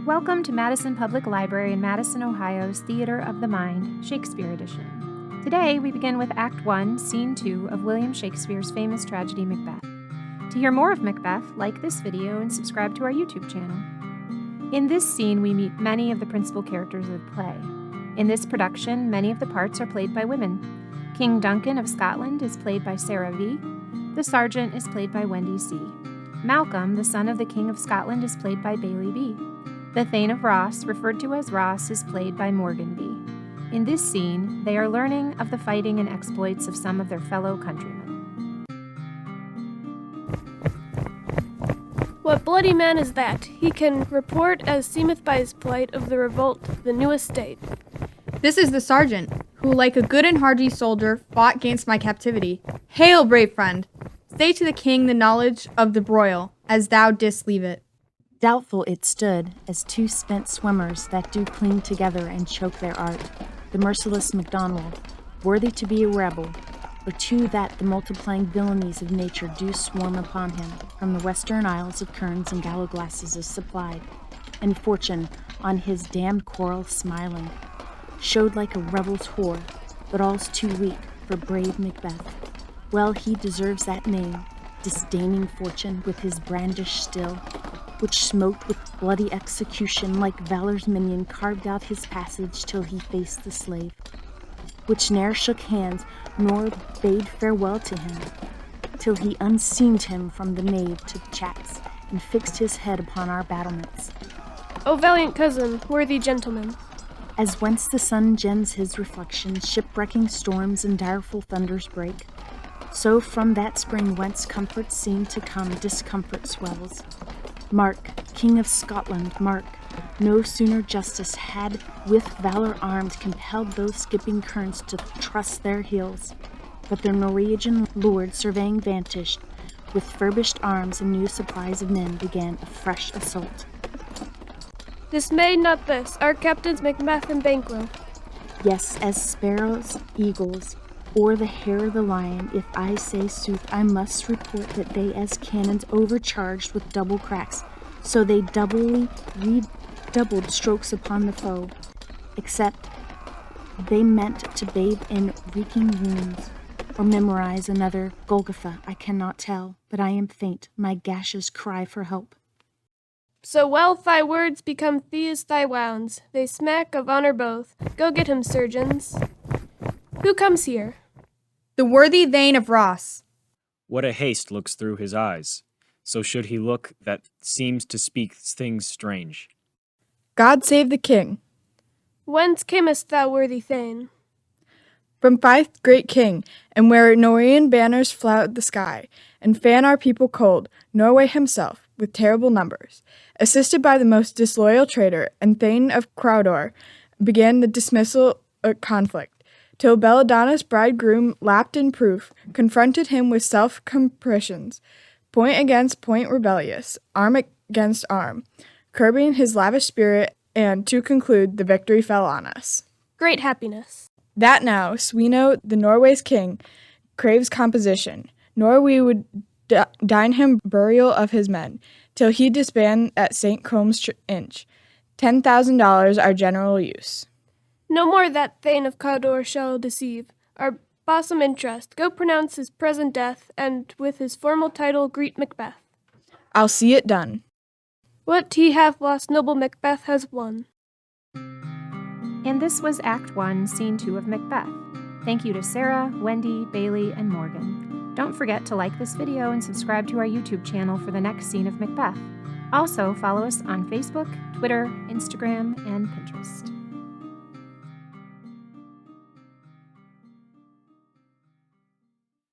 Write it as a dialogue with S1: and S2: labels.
S1: Welcome to Madison Public Library in Madison, Ohio's Theater of the Mind, Shakespeare Edition. Today, we begin with Act 1, Scene 2 of William Shakespeare's famous tragedy Macbeth. To hear more of Macbeth, like this video and subscribe to our YouTube channel. In this scene, we meet many of the principal characters of the play. In this production, many of the parts are played by women. King Duncan of Scotland is played by Sarah V. The Sergeant is played by Wendy C. Malcolm, the son of the King of Scotland, is played by Bailey B. The Thane of Ross, referred to as Ross, is played by Morgan B. In this scene, they are learning of the fighting and exploits of some of their fellow countrymen.
S2: What bloody man is that? He can report, as seemeth by his plight, of the revolt, the new estate.
S3: This is the sergeant, who, like a good and hardy soldier, fought 'gainst my captivity. Hail, brave friend! Say to the king the knowledge of the broil, as thou didst leave it.
S4: Doubtful it stood, as two spent swimmers that do cling together and choke their art, the merciless MacDonald, worthy to be a rebel, or two that the multiplying villainies of nature do swarm upon him, from the western isles of kerns and gallowglasses is supplied, and fortune, on his damned quarrel smiling, showed like a rebel's whore, but all's too weak for brave Macbeth. Well, he deserves that name, disdaining fortune with his brandish still, which smote with bloody execution like valor's minion carved out his passage till he faced the slave, which ne'er shook hands nor bade farewell to him, till he unseamed him from the nave to chats and fixed his head upon our battlements.
S2: O valiant cousin, worthy gentleman!
S4: As whence the sun gends his reflection, shipwrecking storms and direful thunders break, so from that spring whence comforts seem to come, discomfort swells. Mark, King of Scotland, mark, no sooner justice had with valor armed compelled those skipping kerns to trust their heels, but their Norwegian lord surveying vantage, with furbished arms and new supplies of men began a fresh assault.
S2: Dismay not this, our captains Macbeth and Banquo.
S4: Yes, as sparrows, eagles, or the hare of the lion, if I say sooth, I must report that they as cannons overcharged with double cracks, so they doubly redoubled strokes upon the foe, except they meant to bathe in reeking wounds, or memorize another Golgotha, I cannot tell, but I am faint, my gashes cry for help.
S2: So well thy words become thieves thy wounds, they smack of honor both. Go get him, surgeons. Who comes here?
S3: The worthy Thane of Ross.
S5: What a haste looks through his eyes. So should he look that seems to speak things strange.
S3: God save the king.
S2: Whence camest thou, worthy Thane?
S3: From Fife, great king, and where Norwegian banners flout the sky, and fan our people cold, Norway himself, with terrible numbers, assisted by the most disloyal traitor, and Thane of Crowdor, began the dismissal conflict, till Belladonna's bridegroom, lapped in proof, confronted him with self-compressions, point against point rebellious, arm against arm, curbing his lavish spirit, and, to conclude, the victory fell on us.
S2: Great happiness.
S3: That now, Sweno, the Norway's king, craves composition, nor we would dine him burial of his men, till he disband at St. Combs Inch. $10,000 our general use.
S2: No more that Thane of Cawdor shall deceive our bosom interest. Go pronounce his present death, and with his formal title greet Macbeth.
S3: I'll see it done.
S2: What he hath lost, noble Macbeth has won.
S1: And this was Act 1, Scene 2 of Macbeth. Thank you to Sarah, Wendy, Bailey, and Morgan. Don't forget to like this video and subscribe to our YouTube channel for the next scene of Macbeth. Also, follow us on Facebook, Twitter, Instagram, and Pinterest.